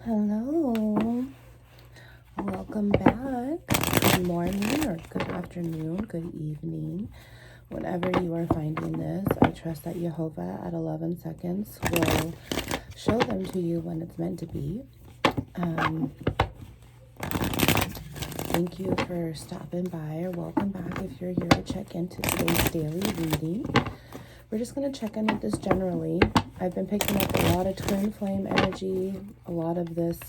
Hello, welcome back. Good morning or good afternoon, good evening, whenever you are finding this. I trust that Jehovah at 11 seconds will show them to you when it's meant to be. Thank you for stopping by, or welcome back if you're here to check into today's daily reading. We're just going to check in with this generally. I've been picking up a lot of twin flame energy, a lot of this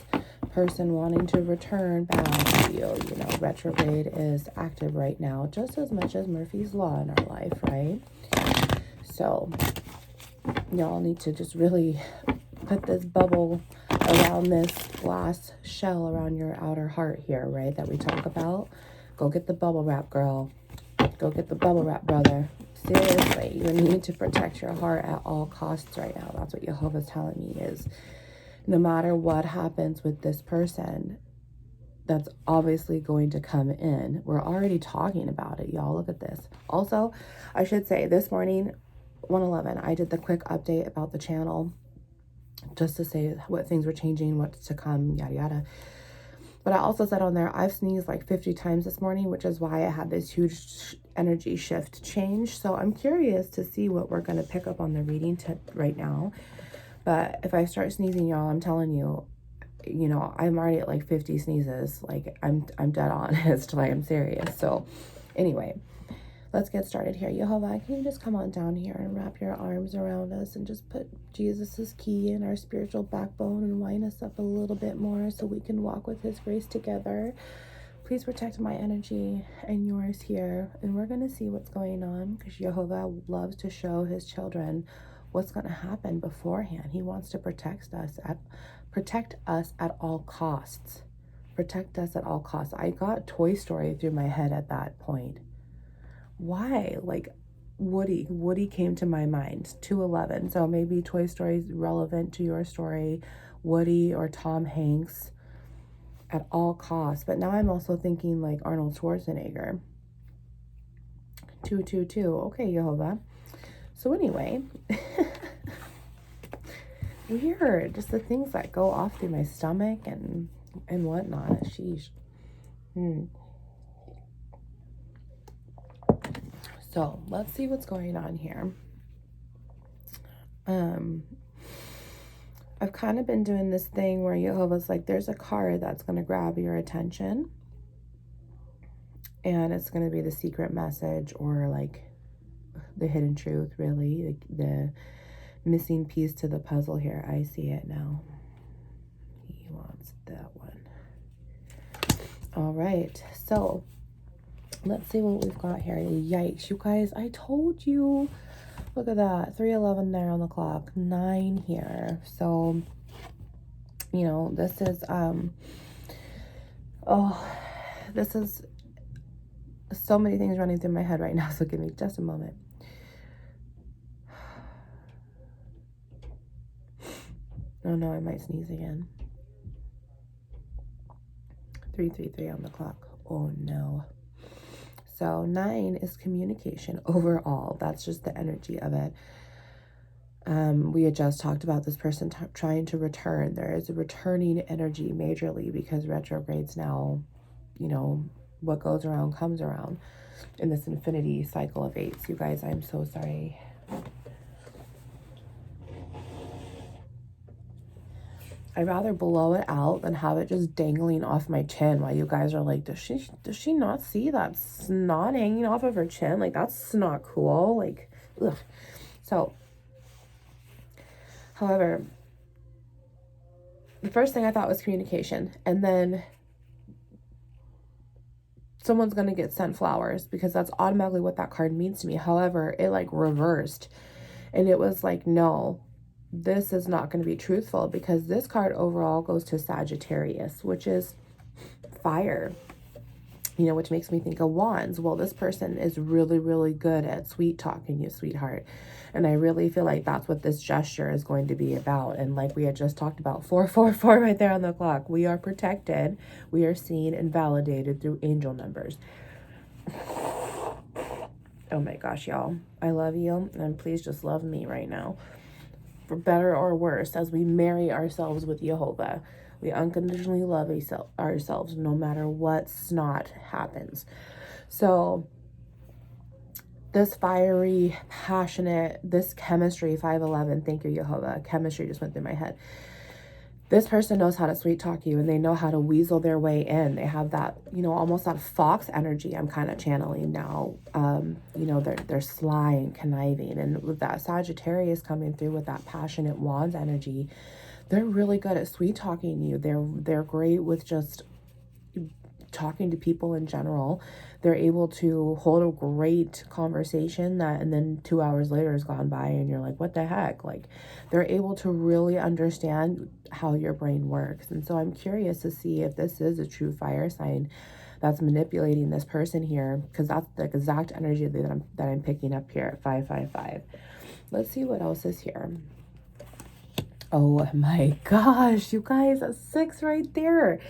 person wanting to return back to you. You know, retrograde is active right now, just as much as Murphy's Law in our life, right? So, y'all need to just really put this bubble around this glass shell around your outer heart here, right? That we talk about. Go get the bubble wrap, girl. Go get the bubble wrap, brother. Seriously, you need to protect your heart at all costs right now. That's what Jehovah's telling me is no matter what happens with this person, that's obviously going to come in. We're already talking about it, y'all. Look at this. Also, I should say this morning, 111, I did the quick update about the channel just to say what things were changing, what's to come, yada, yada. But I also said on there, I've sneezed like 50 times this morning, which is why I had this huge energy shift change. So I'm curious to see what we're going to pick up on the reading right now. But if I start sneezing, y'all, I'm telling you, you know, I'm already at like 50 sneezes. Like I'm dead honest, like I'm serious. So anyway, let's get started here. Jehovah, can you just come on down here and wrap your arms around us and just put Jesus's key in our spiritual backbone and wind us up a little bit more so we can walk with his grace together. Please protect my energy and yours here. And we're going to see what's going on because Jehovah loves to show his children what's going to happen beforehand. He wants to protect us at all costs. Protect us at all costs. I got Toy Story through my head at that point. Why? Like Woody came to my mind. 211. So maybe Toy Story is relevant to your story. Woody or Tom Hanks at all costs. But now I'm also thinking like Arnold Schwarzenegger. 222. Okay, Jehovah. So anyway, weird. Just the things that go off through my stomach and whatnot. Sheesh. So let's see what's going on here. I've kind of been doing this thing where Jehovah's like, there's a card that's going to grab your attention. And it's going to be the secret message or like the hidden truth, really. Like the missing piece to the puzzle here. I see it now. He wants that one. All right. So let's see what we've got here. Yikes, you guys. I told you. Look at that. 3:11 there on the clock. 9 here. So, you know, this is, this is so many things running through my head right now. So give me just a moment. Oh no, I might sneeze again. 3:33 on the clock. Oh no. So 9 is communication overall. That's just the energy of it. We had just talked about this person trying to return. There is a returning energy majorly because retrogrades now, you know, what goes around comes around in this infinity cycle of 8s. You guys, I'm so sorry. I'd rather blow it out than have it just dangling off my chin while you guys are like, does she not see that snot hanging off of her chin? Like, that's not cool. Like, ugh. So, however, the first thing I thought was communication. And then someone's going to get sent flowers because that's automatically what that card means to me. However, it like reversed. And it was like, no, this is not going to be truthful because this card overall goes to Sagittarius, which is fire, you know, which makes me think of wands. Well, this person is really, really good at sweet talking you, sweetheart. And I really feel like that's what this gesture is going to be about. And like we had just talked about, 444 right there on the clock. We are protected. We are seen and validated through angel numbers. Oh my gosh, y'all. I love you. And please just love me right now. for better or worse, as we marry ourselves with Jehovah. We unconditionally love ourselves no matter what snot happens. So this fiery, passionate, this chemistry, 511, thank you, Jehovah. Chemistry just went through my head. This person knows how to sweet talk you, and they know how to weasel their way in. They have that, you know, almost that fox energy I'm kind of channeling now. You know, they're sly and conniving. And with that Sagittarius coming through with that passionate wands energy, they're really good at sweet talking you. They're great with just talking to people in general. They're able to hold a great conversation and then 2 hours later has gone by and you're like, what the heck? Like, they're able to really understand how your brain works. And so I'm curious to see if this is a true fire sign that's manipulating this person here, because that's the exact energy that I'm picking up here at 555. Let's see what else is here. Oh my gosh, you guys, a 6 right there.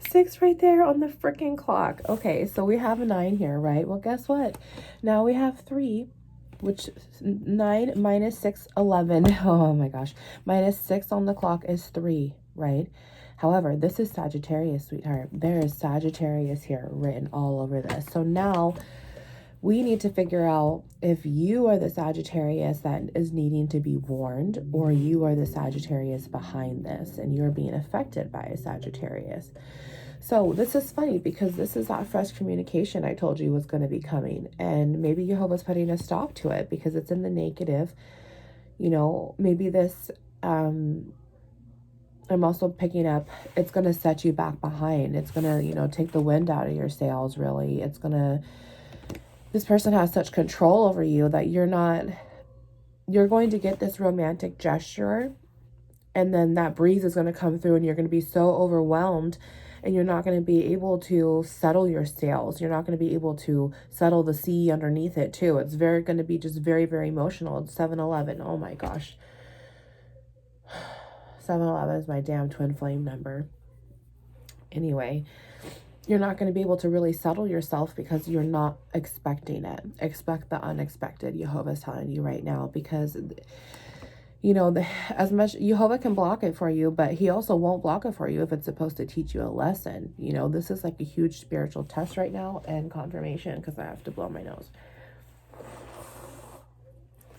6 right there on the freaking clock. Okay, so we have a 9 here, right? Well, guess what? Now we have 3, which 9 minus 6, 11. Oh my gosh. Minus 6 on the clock is 3, right? However, this is Sagittarius, sweetheart. There is Sagittarius here written all over this. So now we need to figure out if you are the Sagittarius that is needing to be warned, or you are the Sagittarius behind this and you're being affected by a Sagittarius. So this is funny because this is that fresh communication I told you was going to be coming, and maybe Jehovah's putting a stop to it because it's in the negative. You know, maybe this, I'm also picking up, it's going to set you back behind. It's going to, you know, take the wind out of your sails, really. It's going to, this person has such control over you that you're going to get this romantic gesture, and then that breeze is going to come through and you're going to be so overwhelmed and you're not going to be able to settle your sails. You're not going to be able to settle the sea underneath it too. It's going to be just very, very emotional. It's 711. Oh my gosh. 711 is my damn twin flame number. Anyway, you're not going to be able to really settle yourself because you're not expecting it. Expect the unexpected, Jehovah's telling you right now, because, you know, as much Jehovah can block it for you, but he also won't block it for you if it's supposed to teach you a lesson. You know, this is like a huge spiritual test right now, and confirmation, because I have to blow my nose.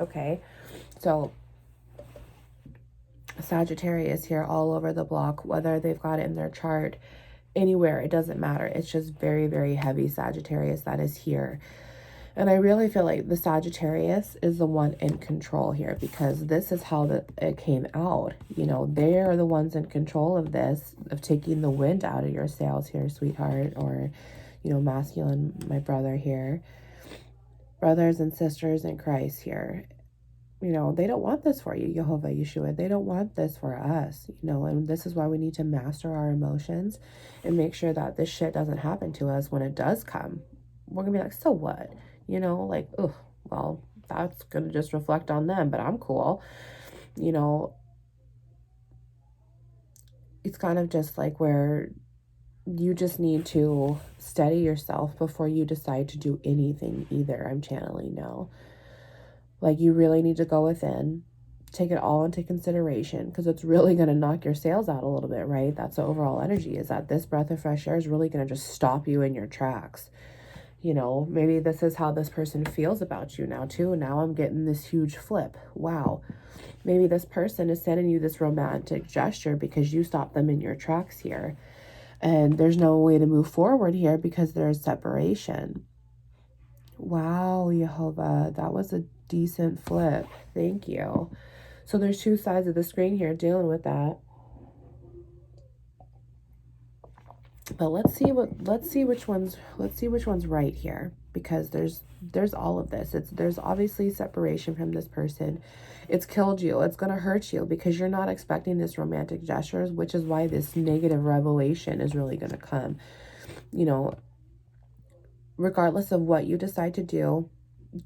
Okay, so Sagittarius here all over the block, whether they've got it in their chart, anywhere, it doesn't matter. It's just very, very heavy Sagittarius that is here. And I really feel like the Sagittarius is the one in control here, because this is how it came out. You know, they're the ones in control of this, of taking the wind out of your sails here, sweetheart, or, you know, masculine, my brother here. Brothers and sisters in Christ here. You know, they don't want this for you, Jehovah, Yeshua. They don't want this for us, you know, and this is why we need to master our emotions and make sure that this shit doesn't happen to us when it does come. We're going to be like, so what? You know, like, oh, well, that's going to just reflect on them, but I'm cool. You know, it's kind of just like where you just need to steady yourself before you decide to do anything either. I'm channeling now. Like, you really need to go within, take it all into consideration, because it's really going to knock your sails out a little bit, right? That's the overall energy, is that this breath of fresh air is really going to just stop you in your tracks. You know, maybe this is how this person feels about you now too. Now I'm getting this huge flip. Wow. Maybe this person is sending you this romantic gesture because you stopped them in your tracks here. And there's no way to move forward here because there's separation. Wow, Jehovah, that was a decent flip. Thank you. So there's two sides of the screen here dealing with that. But let's see which one's right here, because there's all of this. There's obviously separation from this person. It's killed you. It's going to hurt you because you're not expecting this romantic gestures, which is why this negative revelation is really going to come. You know, regardless of what you decide to do,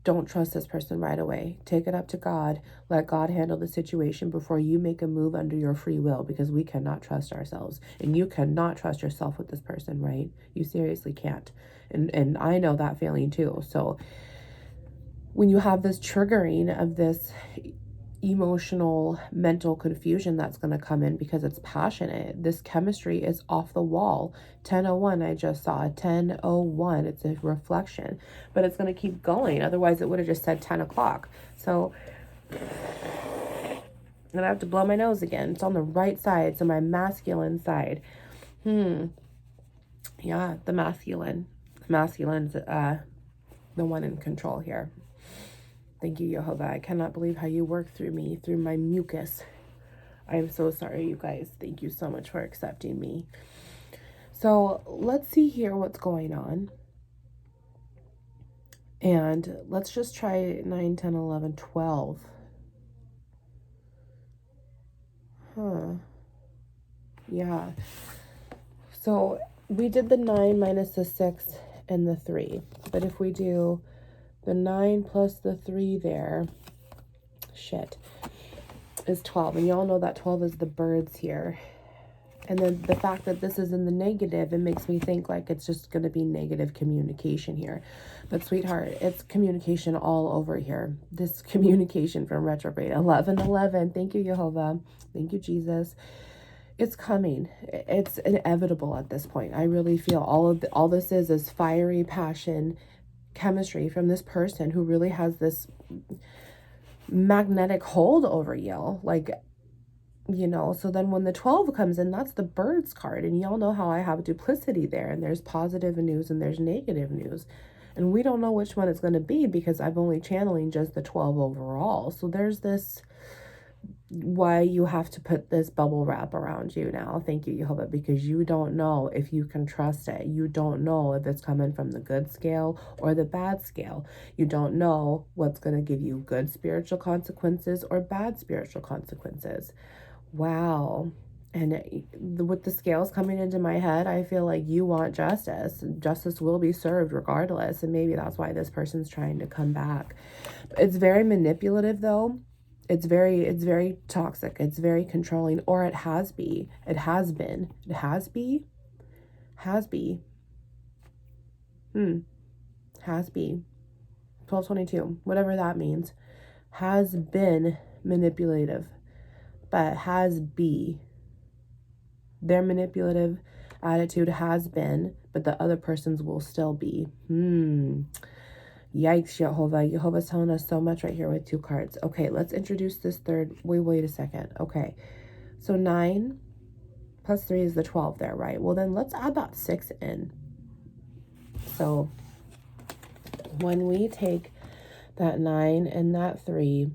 don't trust this person right away. Take it up to God. Let God handle the situation before you make a move under your free will, because we cannot trust ourselves. And you cannot trust yourself with this person, right? You seriously can't. And I know that feeling too. So when you have this triggering of this, emotional, mental confusion that's going to come in because it's passionate. This chemistry is off the wall. 1001, I just saw 1001. It's a reflection, but it's going to keep going. Otherwise, it would have just said 10 o'clock. So I'm going to have to blow my nose again. It's on the right side, so my masculine side. Yeah, the masculine. The masculine's the one in control here. Thank you, Jehovah. I cannot believe how you work through me, through my mucus. I am so sorry, you guys. Thank you so much for accepting me. So let's see here what's going on. And let's just try 9, 10, 11, 12. Yeah. So we did the 9 minus the 6 and the 3. But if we do the 9 plus the 3 there, is 12. And y'all know that 12 is the birds here. And then the fact that this is in the negative, it makes me think like it's just going to be negative communication here. But sweetheart, it's communication all over here. This communication from retrograde. 1111. Thank you, Jehovah. Thank you, Jesus. It's coming. It's inevitable at this point. I really feel all this is fiery passion, chemistry from this person who really has this magnetic hold over you. Like, you know, so then when the 12 comes in, that's the birds card. And y'all know how I have duplicity there. And there's positive news and there's negative news. And we don't know which one it's going to be because I'm only channeling just the 12 overall. So there's this, why you have to put this bubble wrap around you now. Thank you, Jehovah, because you don't know if you can trust it. You don't know if it's coming from the good scale or the bad scale. You don't know what's going to give you good spiritual consequences or bad spiritual consequences. Wow. And with the scales coming into my head, I feel like you want justice. Justice will be served regardless. And maybe that's why this person's trying to come back. It's very manipulative though. It's very toxic. It's very controlling, or it has been. 1222, whatever that means, has been manipulative, but their manipulative attitude has been, but the other person's will still be. Yikes, Jehovah. Jehovah's telling us so much right here with 2 cards. Okay, let's introduce this third. Wait a second. Okay, so 9 plus 3 is the 12 there, right? Well, then let's add that 6 in. So when we take that 9 and that 3,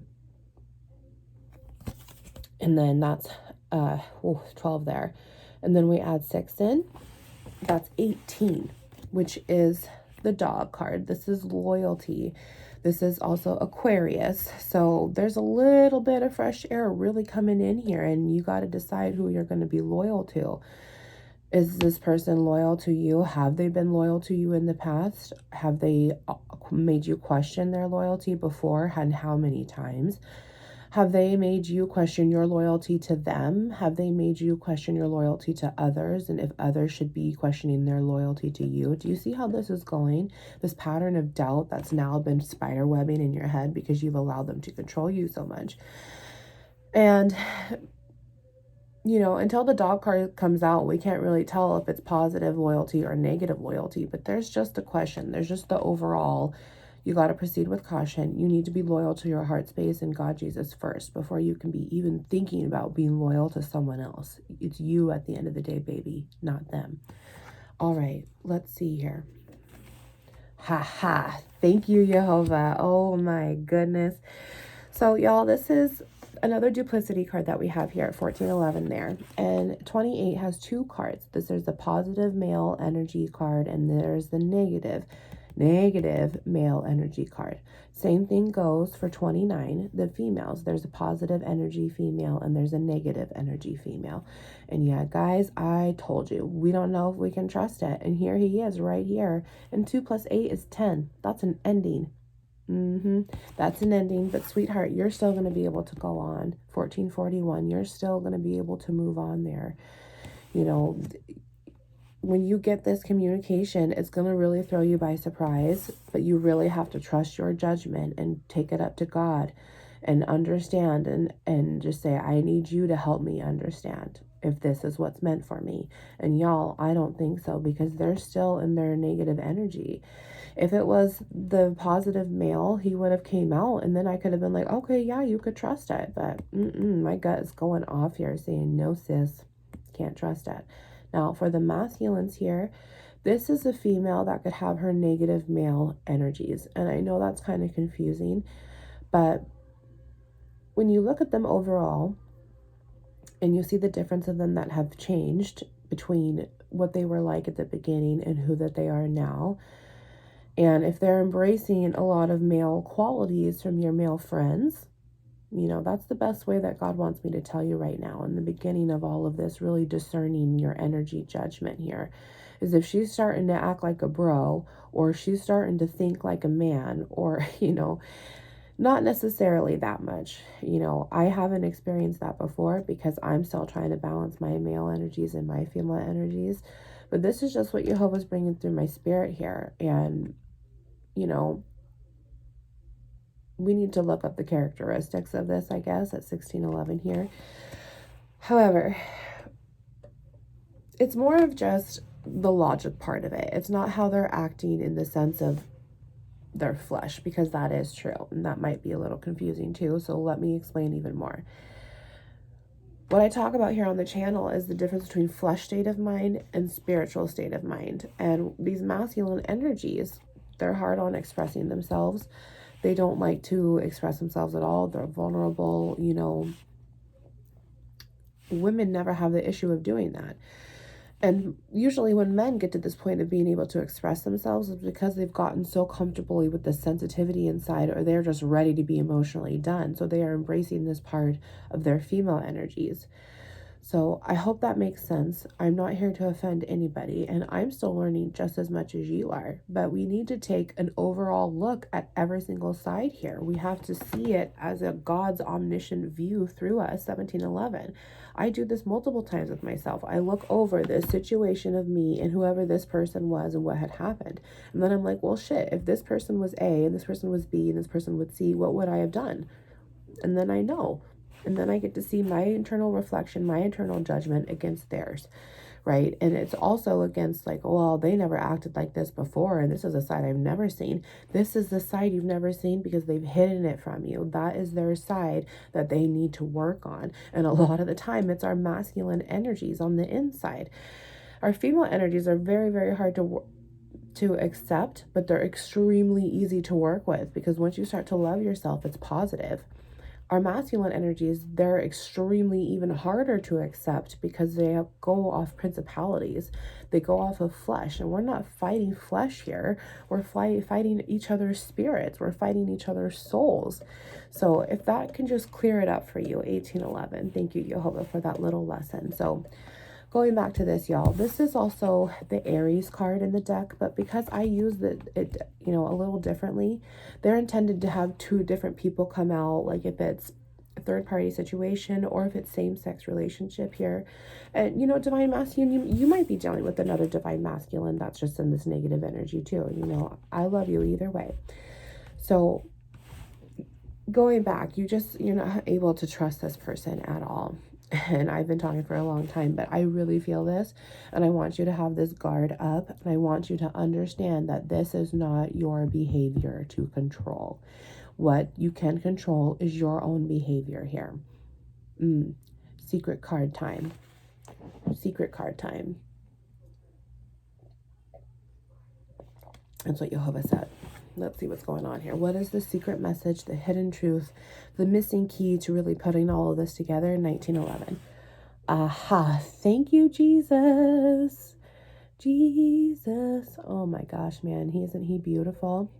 and then that's 12 there, and then we add 6 in, that's 18, which is the dog card. This is loyalty. This is also Aquarius. So there's a little bit of fresh air really coming in here, and you got to decide who you're going to be loyal to. Is this person loyal to you? Have they been loyal to you in the past? Have they made you question their loyalty before, and how many times? Have they made you question your loyalty to them? Have they made you question your loyalty to others? And if others should be questioning their loyalty to you? Do you see how this is going? This pattern of doubt that's now been spiderwebbing in your head because you've allowed them to control you so much. And, you know, until the dog card comes out, we can't really tell if it's positive loyalty or negative loyalty. But there's just a question. There's just the overall. You got to proceed with caution. You need to be loyal to your heart space and God Jesus first before you can be even thinking about being loyal to someone else. It's you at the end of the day, baby, not them. All right, let's see here. Thank you, Jehovah. Oh my goodness. So y'all, this is another duplicity card that we have here at 1411 there. And 28 has 2 cards. There's the positive male energy card, and there's the negative male energy card. Same thing goes for 29, the females. There's a positive energy female and there's a negative energy female. And yeah, guys, I told you, we don't know if we can trust it. And here he is right here. And 2 plus 8 is 10. That's an ending. That's an ending. But sweetheart, you're still going to be able to go on. 1441, you're still going to be able to move on there. You know, when you get this communication, it's going to really throw you by surprise, but you really have to trust your judgment and take it up to God and understand and just say, I need you to help me understand if this is what's meant for me. And y'all, I don't think so, because they're still in their negative energy. If it was the positive male, he would have came out, and then I could have been like, okay, yeah, you could trust it. But my gut is going off here saying, no, sis, can't trust it. Now, for the masculines here, this is a female that could have her negative male energies. And I know that's kind of confusing, but when you look at them overall and you see the difference of them that have changed between what they were like at the beginning and who that they are now, and if they're embracing a lot of male qualities from your male friends, you know, that's the best way that God wants me to tell you right now in the beginning of all of this, really discerning your energy judgment here, is if she's starting to act like a bro, or she's starting to think like a man, or, you know, not necessarily that much. You know, I haven't experienced that before because I'm still trying to balance my male energies and my female energies. But this is just what Jehovah's bringing through my spirit here. And, you know, we need to look up the characteristics of this, I guess, at 1611 here. However, it's more of just the logic part of it. It's not how they're acting in the sense of their flesh, because that is true. And that might be a little confusing too. So let me explain even more. What I talk about here on the channel is the difference between flesh state of mind and spiritual state of mind. And these masculine energies, they're hard on expressing themselves. They don't like to express themselves at all. They're vulnerable. You know, women never have the issue of doing that. And usually when men get to this point of being able to express themselves, it's because they've gotten so comfortably with the sensitivity inside, or they're just ready to be emotionally done. So they are embracing this part of their female energies. So I hope that makes sense. I'm not here to offend anybody, and I'm still learning just as much as you are. But we need to take an overall look at every single side here. We have to see it as a God's omniscient view through us, 1711. I do this multiple times with myself. I look over this situation of me and whoever this person was and what had happened. And then I'm like, well, shit, if this person was A and this person was B and this person was C, what would I have done? And then I know. And then I get to see my internal reflection, my internal judgment against theirs, right? And it's also against like, well, they never acted like this before, and this is a side I've never seen. This is the side you've never seen because they've hidden it from you. That is their side that they need to work on. And a lot of the time, it's our masculine energies on the inside. Our female energies are very, very hard to accept, but they're extremely easy to work with, because once you start to love yourself, it's positive. Our masculine energies, they're extremely even harder to accept because they go off principalities. They go off of flesh, and we're not fighting flesh here. We're fighting each other's spirits. We're fighting each other's souls. So if that can just clear it up for you, 1811. Thank you, Jehovah, for that little lesson. So going back to this, y'all, this is also the Aries card in the deck, but because I use it, you know, a little differently, they're intended to have two different people come out, like if it's a third-party situation or if it's same-sex relationship here. And, you know, divine masculine, you might be dealing with another divine masculine that's just in this negative energy too. You know, I love you either way. So going back, you're not able to trust this person at all. And I've been talking for a long time, but I really feel this, and I want you to have this guard up, and I want you to understand that this is not your behavior to control. What you can control is your own behavior here. Secret card time. Secret card time. That's what Jehovah said. Let's see what's going on here. What is the secret message, the hidden truth, the missing key to really putting all of this together in 1911? Aha. Thank you, Jesus. Jesus. Oh my gosh, man. Isn't he beautiful?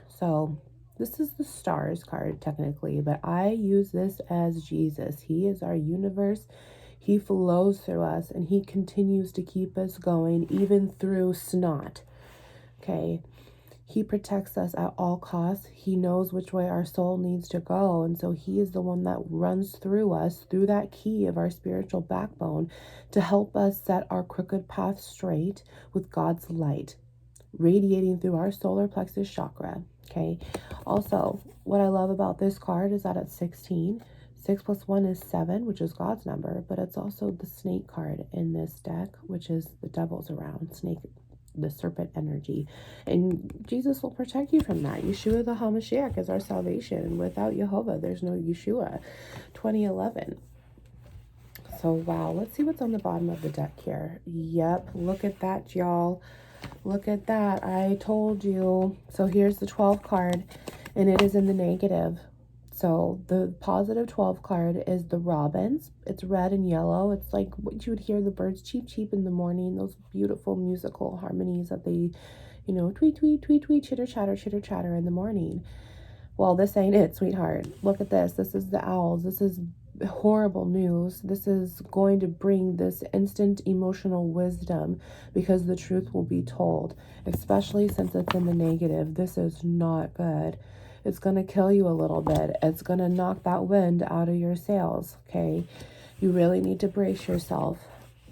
So this is the stars card technically, but I use this as Jesus. He is our universe. He flows through us, and he continues to keep us going even through snot. Okay. He protects us at all costs. He knows which way our soul needs to go. And so he is the one that runs through us, through that key of our spiritual backbone, to help us set our crooked path straight with God's light. radiating through our solar plexus chakra. Okay. Also, what I love about this card is that it's 16. 6 plus 1 is 7, which is God's number, but it's also the snake card in this deck, which is the devil's around, snake, the serpent energy. And Jesus will protect you from that. Yeshua the HaMashiach is our salvation. Without Jehovah, there's no Yeshua. 2011. So, wow. Let's see what's on the bottom of the deck here. Yep. Look at that, y'all. Look at that. I told you. So, here's the 12 card, and it is in the negative. So the positive 12 card is the robins. It's red and yellow. It's like what you would hear the birds cheep cheep in the morning, those beautiful musical harmonies that they, you know, tweet tweet tweet tweet, chitter chatter in the morning. Well, this ain't it, sweetheart. Look at this. This is the owls. This is horrible news. This is going to bring this instant emotional wisdom, because the truth will be told, especially since it's in the negative. This is not good. It's going to kill you a little bit. It's going to knock that wind out of your sails, okay? You really need to brace yourself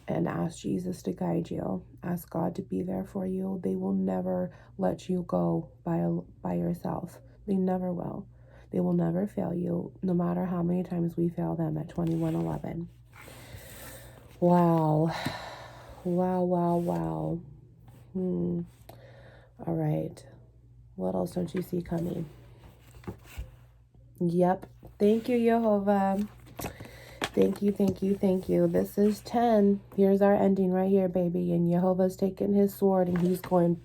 and ask Jesus to guide you. Ask God to be there for you. They will never let you go by yourself. They never will. They will never fail you, no matter how many times we fail them at 2111. Wow. Wow, wow, wow. All right. What else don't you see coming? Yep. Thank you, Jehovah. Thank you, thank you, thank you. This is 10. Here's our ending right here, baby. And Jehovah's taking his sword and he's going,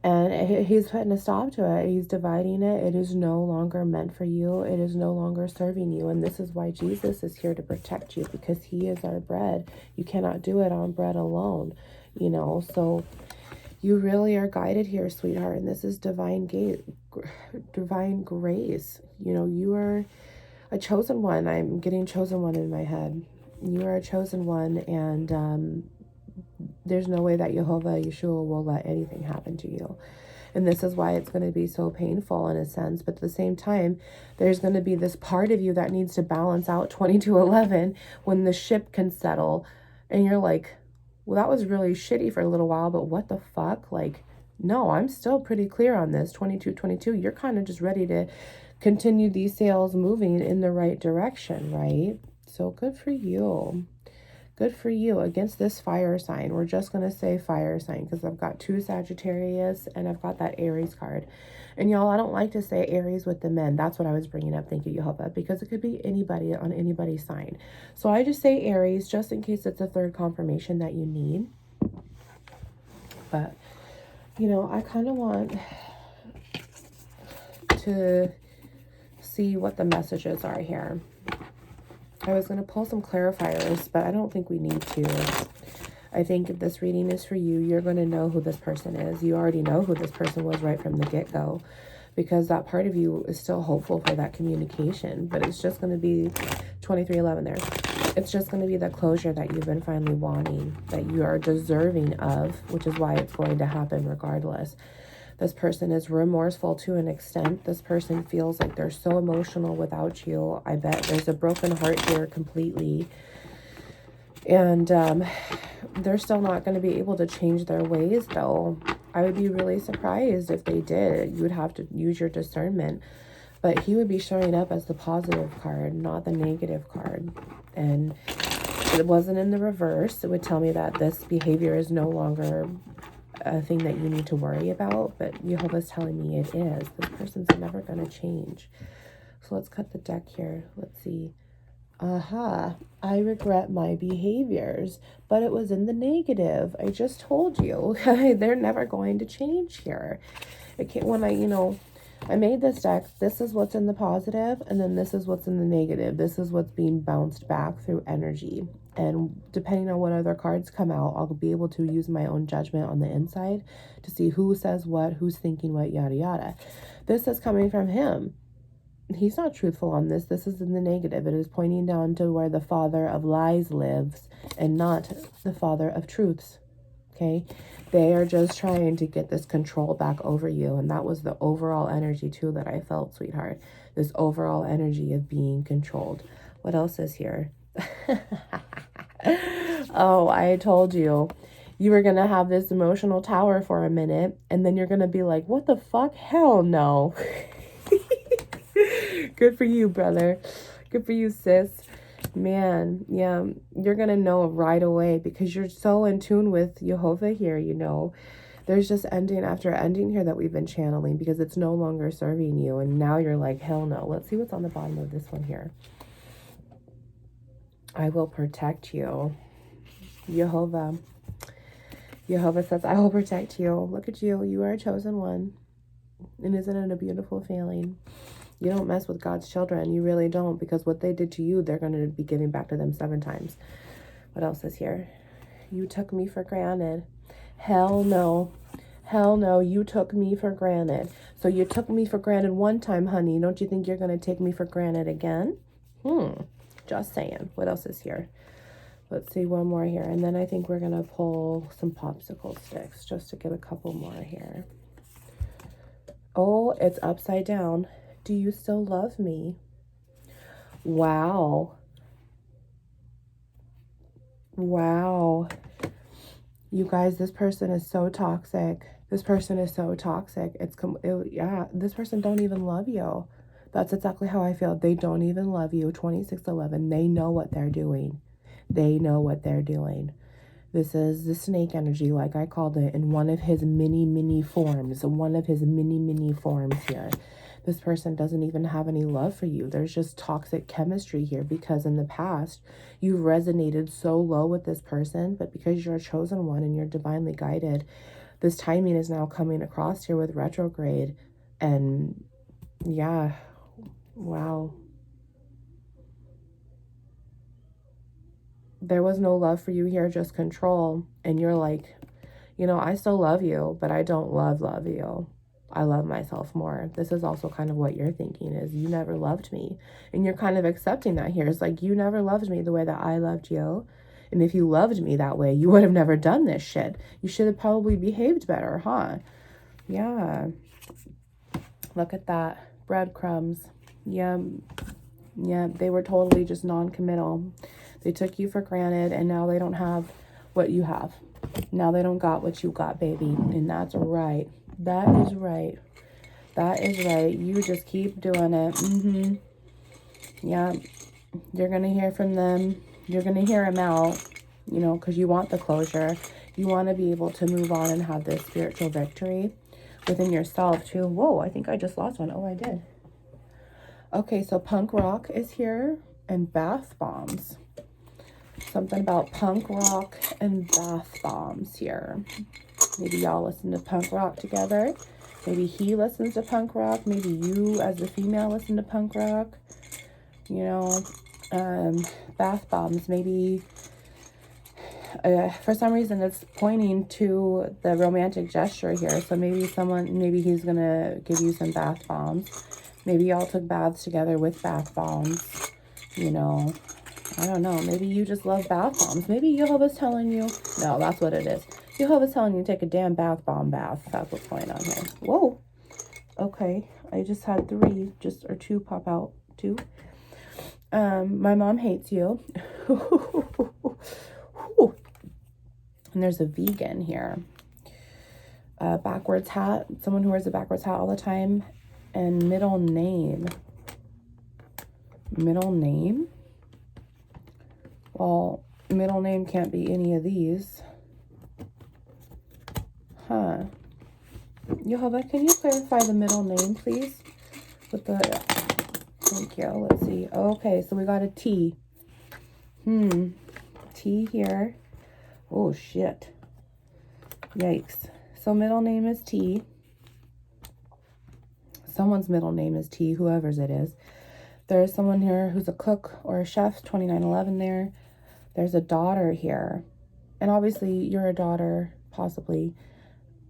and he's putting a stop to it. He's dividing it. It is no longer meant for you. It is no longer serving you. And this is why Jesus is here to protect you, because he is our bread. You cannot do it on bread alone, you know. So you really are guided here, sweetheart. And this is divine grace. You know, you are a chosen one. I'm getting chosen one in my head. You are a chosen one, and there's no way that Jehovah, Yeshua, will let anything happen to you. And this is why it's going to be so painful in a sense. But at the same time, there's going to be this part of you that needs to balance out 2211 when the ship can settle. And you're like, well, that was really shitty for a little while, but what the fuck? Like, no, I'm still pretty clear on this. 2222, you're kind of just ready to continue these sails moving in the right direction, right? So good for you. Good for you. Against this fire sign, we're just going to say fire sign, because I've got 2 Sagittarius and I've got that Aries card. And y'all, I don't like to say Aries with the men. That's what I was bringing up. Thank you, Jehovah, because it could be anybody on anybody's sign. So I just say Aries just in case it's a third confirmation that you need. But, you know, I kind of want to see what the messages are here. I was going to pull some clarifiers, but I don't think we need to. I think if this reading is for you, you're going to know who this person is. You already know who this person was right from the get-go, because that part of you is still hopeful for that communication. But it's just going to be 2311 there. It's just going to be the closure that you've been finally wanting, that you are deserving of, which is why it's going to happen regardless. This person is remorseful to an extent. This person feels like they're so emotional without you. I bet there's a broken heart here completely. And they're still not going to be able to change their ways, though. I would be really surprised if they did. You would have to use your discernment. But he would be showing up as the positive card, not the negative card. And it wasn't in the reverse. It would tell me that this behavior is no longer a thing that you need to worry about, but Jehovah's telling me it is. This person's never going to change. So let's cut the deck here. Let's see. I regret my behaviors, but it was in the negative. I just told you. They're never going to change here. When I made this deck, this is what's in the positive, and then this is what's in the negative. This is what's being bounced back through energy. And depending on what other cards come out, I'll be able to use my own judgment on the inside to see who says what, who's thinking what, yada, yada. This is coming from him. He's not truthful on this. This is in the negative. It is pointing down to where the father of lies lives and not the father of truths. Okay? They are just trying to get this control back over you. And that was the overall energy, too, that I felt, sweetheart. This overall energy of being controlled. What else is here? Oh, I told you. You were going to have this emotional tower for a minute, and then you're going to be like, what the fuck? Hell no. Good for you, brother. Good for you, sis. Man, yeah, you're going to know right away because you're so in tune with Jehovah here, you know. There's just ending after ending here that we've been channeling because it's no longer serving you. And now you're like, hell no. Let's see what's on the bottom of this one here. I will protect you. Jehovah. Jehovah says, I will protect you. Look at you. You are a chosen one. And isn't it a beautiful feeling? You don't mess with God's children. You really don't, because what they did to you, they're going to be giving back to them 7 times. What else is here? You took me for granted. Hell no. Hell no. You took me for granted. So you took me for granted one time, honey. Don't you think you're going to take me for granted again? Just saying. What else is here? Let's see one more here. And then I think we're going to pull some popsicle sticks just to get a couple more here. Oh, it's upside down. Do you still love me? Wow. Wow. You guys, this person is so toxic. This person is so toxic. Yeah, this person don't even love you. That's exactly how I feel. They don't even love you. 2611. They know what they're doing. They know what they're doing. This is the snake energy, like I called it, in one of his many forms. One of his many forms here. This person doesn't even have any love for you. There's just toxic chemistry here because in the past, you've resonated so low with this person, but because you're a chosen one and you're divinely guided, this timing is now coming across here with retrograde. And yeah, wow. There was no love for you here, just control. And you're like, you know, I still love you, but I don't love you. I love myself more. This is also kind of what you're thinking is you never loved me. And you're kind of accepting that here. It's like, you never loved me the way that I loved you. And if you loved me that way, you would have never done this shit. You should have probably behaved better, huh? Yeah. Look at that. Breadcrumbs. Yeah. Yeah, they were totally just non-committal. They took you for granted, and now they don't have what you have. Now they don't got what you got, baby. And that's right. That is right. That is right. You just keep doing it. Yeah. You're going to hear from them. You're going to hear them out, you know, because you want the closure. You want to be able to move on and have this spiritual victory within yourself, too. Whoa, I think I just lost one. Oh, I did. Okay, so punk rock is here and bath bombs. Something about punk rock and bath bombs here. Maybe y'all listen to punk rock together. Maybe he listens to punk rock. Maybe you as a female listen to punk rock. You know, bath bombs. Maybe for some reason it's pointing to the romantic gesture here. So maybe he's going to give you some bath bombs. Maybe y'all took baths together with bath bombs. You know, I don't know. Maybe you just love bath bombs. Maybe Jehovah's telling you. No, that's what it is. Jehovah's telling you to take a damn bath bomb bath. That's what's going on here. Whoa. Okay. I just had 2 pop out. 2. My mom hates you. And there's a vegan here. Backwards hat. Someone who wears a backwards hat all the time. And middle name. Middle name? Well, middle name can't be any of these. Huh. Jehovah, can you clarify the middle name, please? With the... Thank you. Let's see. Okay, so we got a T. T here. Oh, shit. Yikes. So middle name is T. Someone's middle name is T, whoever's it is. There's someone here who's a cook or a chef, 2911 there. There's a daughter here. And obviously you're a daughter, possibly,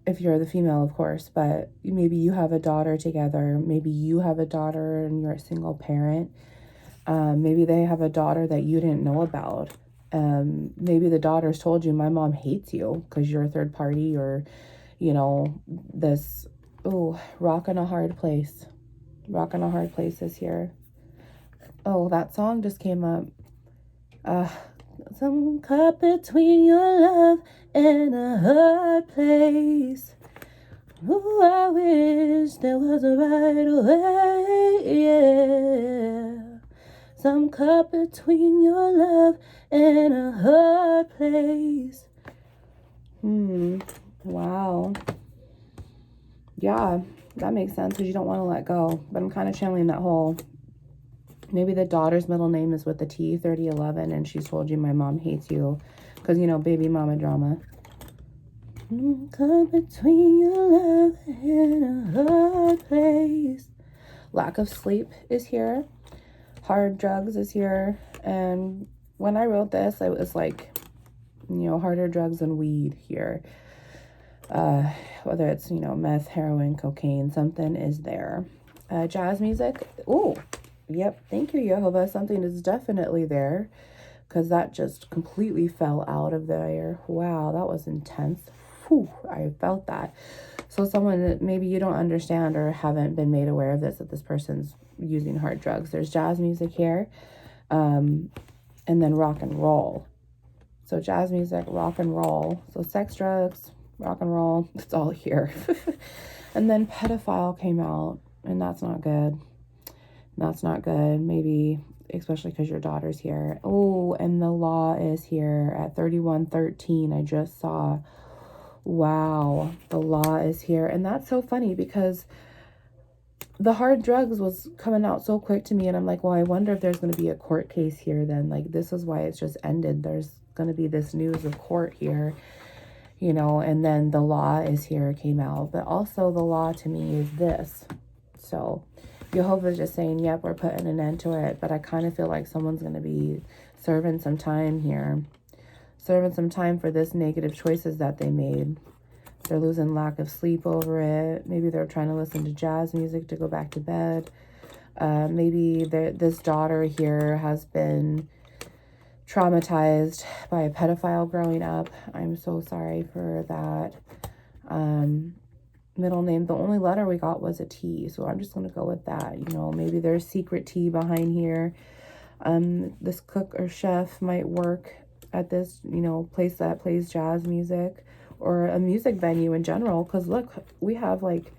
if you're the female, of course. But maybe you have a daughter together. Maybe you have a daughter and you're a single parent. Maybe they have a daughter that you didn't know about. Maybe the daughter's told you, my mom hates you because you're a third party, or, you know, this... Oh, rock in a hard place. Rock in a hard place is here. Oh, that song just came up. Some caught between your love and a hard place. Ooh, I wish there was a right way, yeah. Some caught between your love and a hard place. Wow. Yeah, that makes sense because you don't want to let go. But I'm kind of channeling that whole, maybe the daughter's middle name is with the T, 3011, and she's told you my mom hates you because, you know, baby mama drama. Come between your love and a hard place. Lack of sleep is here. Hard drugs is here. And when I wrote this, I was like, you know, harder drugs than weed here. Whether it's, you know, meth, heroin, cocaine, something is there. Jazz music. Oh, yep. Thank you, Jehovah. Something is definitely there because that just completely fell out of there. Wow, that was intense. Whew, I felt that. So someone that maybe you don't understand or haven't been made aware of this, that this person's using hard drugs. There's jazz music here, and then rock and roll. So jazz music, rock and roll. So sex, drugs, rock and roll, it's all here. And then pedophile came out, and that's not good. That's not good. Maybe, especially because your daughter's here. Oh, and the law is here at 3113. I just saw. Wow, the law is here. And that's so funny because the hard drugs was coming out so quick to me, and I'm like, well, I wonder if there's going to be a court case here then. Like, this is why it's just ended. There's going to be this news of court here, you know, and then the law is here, came out. But also the law to me is this. So Jehovah's just saying, yep, we're putting an end to it. But I kind of feel like someone's going to be serving some time here. Serving some time for this negative choices that they made. They're losing lack of sleep over it. Maybe they're trying to listen to jazz music to go back to bed. Maybe this daughter here has been traumatized by a pedophile growing up. I'm so sorry for that. Middle name, the only letter we got was a T, so I'm just going to go with that. You know, maybe there's secret T behind here. This cook or chef might work at this, you know, place that plays jazz music or a music venue in general. Because look, we have like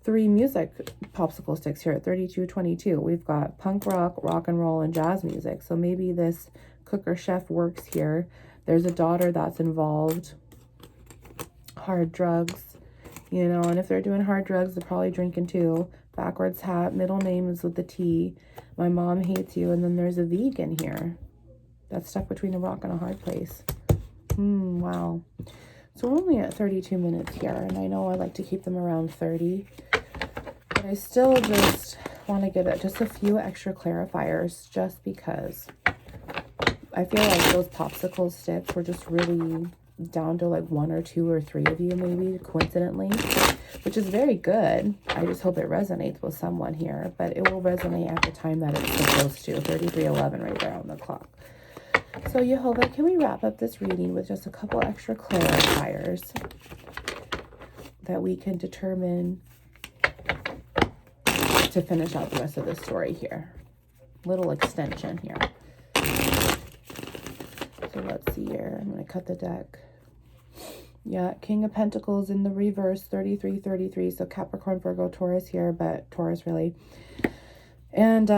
3 music popsicle sticks here at 3222. We've got punk rock, rock and roll, and jazz music. So maybe this cook or chef works here. There's a daughter that's involved. Hard drugs, you know, and if they're doing hard drugs, they're probably drinking too. Backwards hat, middle name is with the T. My mom hates you. And then there's a vegan here that's stuck between a rock and a hard place. Wow. So we're only at 32 minutes here, and I know I like to keep them around 30, but I still just want to give it just a few extra clarifiers just because I feel like those popsicle sticks were just really down to like 1 or 2 or 3 of you maybe coincidentally, which is very good. I just hope it resonates with someone here, but it will resonate at the time that it's supposed to. 3311 right there on the clock. So Jehovah, can we wrap up this reading with just a couple extra clarifiers that we can determine to finish out the rest of the story here? Little extension here. So let's see here. I'm going to cut the deck. Yeah, King of Pentacles in the reverse, 3333. So Capricorn, Virgo, Taurus here, but Taurus really. And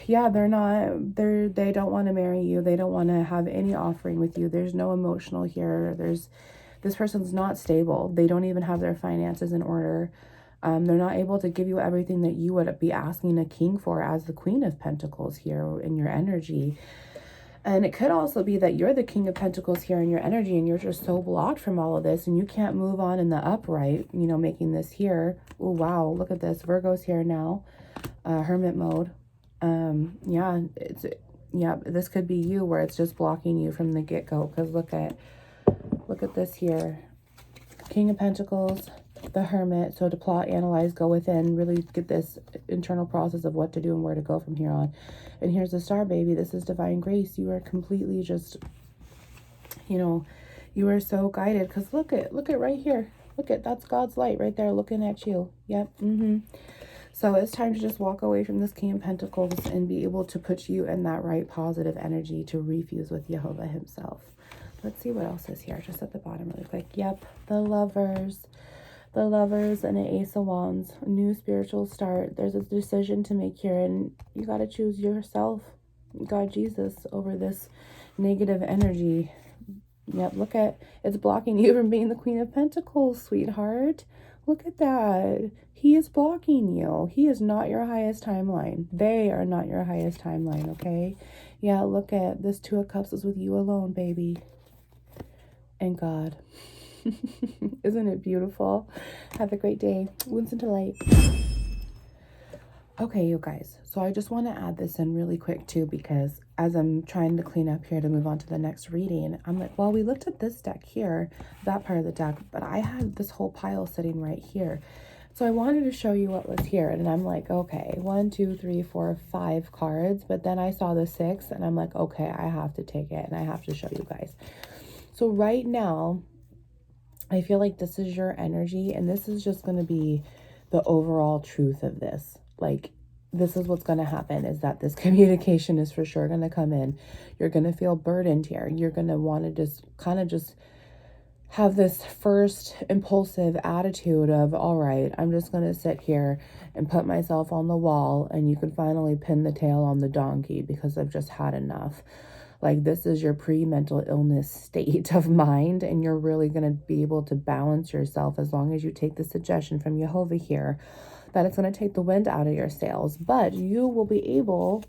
yeah, they don't want to marry you. They don't want to have any offering with you. There's no emotional here. This person's not stable. They don't even have their finances in order. They're not able to give you everything that you would be asking a king for as the Queen of Pentacles here in your energy. And it could also be that you're the King of Pentacles here in your energy and you're just so blocked from all of this and you can't move on in the upright, you know, making this here. Oh, wow. Look at this. Virgo's here now. Hermit mode. Yeah, this could be you where it's just blocking you from the get-go. Because look at this here. King of Pentacles, the Hermit. So to plot, analyze, go within, really get this internal process of what to do and where to go from here on. And here's the Star, baby. This is divine grace. You are completely just, you know, you are so guided. Because look at right here. Look at, that's God's light right there looking at you. Yep. So it's time to just walk away from this King of Pentacles and be able to put you in that right positive energy to refuse with Jehovah himself. Let's see what else is here, just at the bottom really quick. Yep, the Lovers. The Lovers and an Ace of Wands. New spiritual start. There's a decision to make here, and you got to choose yourself, God Jesus, over this negative energy. Yep, look at, it's blocking you from being the Queen of Pentacles, sweetheart. Look at that. He is blocking you. He is not your highest timeline. They are not your highest timeline, okay? Yeah, look at this. Two of Cups is with you alone, baby. And God. Isn't it beautiful? Have a great day. Wounds into light. Okay, you guys. So I just want to add this in really quick too, because as I'm trying to clean up here to move on to the next reading, I'm like, well, we looked at this deck here, that part of the deck, but I had this whole pile sitting right here. So I wanted to show you what was here. And I'm like, okay, 1, 2, 3, 4, 5 cards. But then I saw the 6 and I'm like, okay, I have to take it and I have to show you guys. So right now, I feel like this is your energy, and this is just going to be the overall truth of this. Like, this is what's going to happen, is that this communication is for sure going to come in. You're going to feel burdened here. You're going to want to just kind of just have this first impulsive attitude of, all right, I'm just going to sit here and put myself on the wall, and you can finally pin the tail on the donkey because I've just had enough. Like, this is your pre-mental illness state of mind, and you're really going to be able to balance yourself as long as you take the suggestion from Jehovah here that it's going to take the wind out of your sails. But you will be able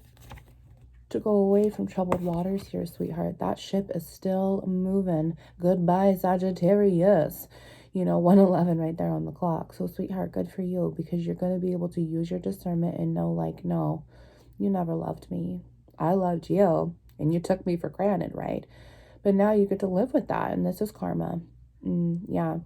to go away from troubled waters here, sweetheart. That ship is still moving. Goodbye, Sagittarius. You know, 1:11 right there on the clock. So, sweetheart, good for you, because you're going to be able to use your discernment and know, like, no, you never loved me. I loved you. And you took me for granted, right? But now you get to live with that. And this is karma. Yeah.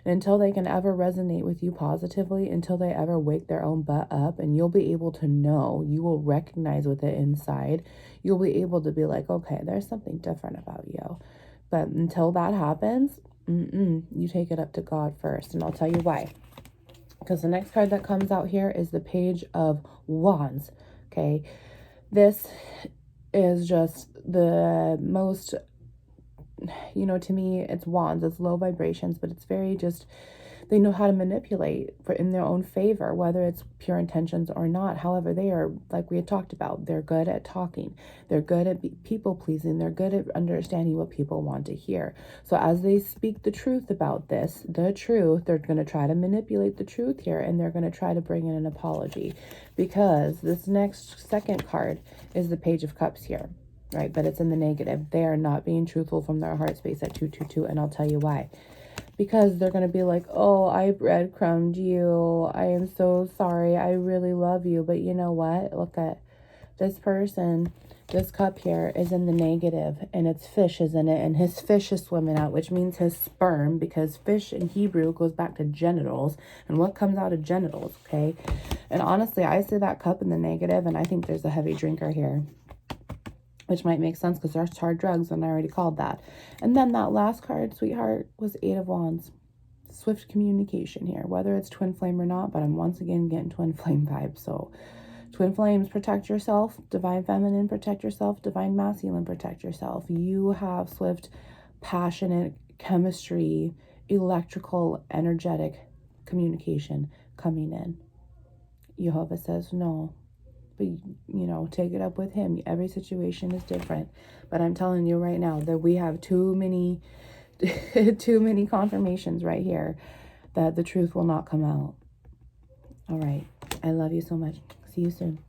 And until they can ever resonate with you positively, until they ever wake their own butt up, and you'll be able to know, you will recognize with it inside, you'll be able to be like, okay, there's something different about you. But until that happens, you take it up to God first. And I'll tell you why. Because the next card that comes out here is the Page of Wands. Okay. This is just the most, you know, to me, it's wands, it's low vibrations, but it's very just, they know how to manipulate for in their own favor, whether it's pure intentions or not. However, they are, like we had talked about, they're good at talking, they're good at people pleasing, they're good at understanding what people want to hear. So as they speak the truth about this, the truth, they're going to try to manipulate the truth here, and they're going to try to bring in an apology, because this next second card is the Page of Cups here, right? But it's in the negative. They are not being truthful from their heart space at 222, and I'll tell you why. Because they're going to be like, oh, I breadcrumbed you. I am so sorry. I really love you. But you know what? Look at this person. This cup here is in the negative, and its fish is in it, and his fish is swimming out, which means his sperm, because fish in Hebrew goes back to genitals, and what comes out of genitals, okay? And honestly, I see that cup in the negative, and I think there's a heavy drinker here, which might make sense because there's hard drugs, and I already called that. And then that last card, sweetheart, was 8 of Wands. Swift communication here, whether it's twin flame or not, but I'm once again getting twin flame vibes. So twin flames, protect yourself. Divine feminine, protect yourself. Divine masculine, protect yourself. You have swift, passionate chemistry, electrical, energetic communication coming in. Jehovah says no. But, you know, take it up with him. Every situation is different. But I'm telling you right now that we have too many confirmations right here that the truth will not come out. All right. I love you so much. See you soon.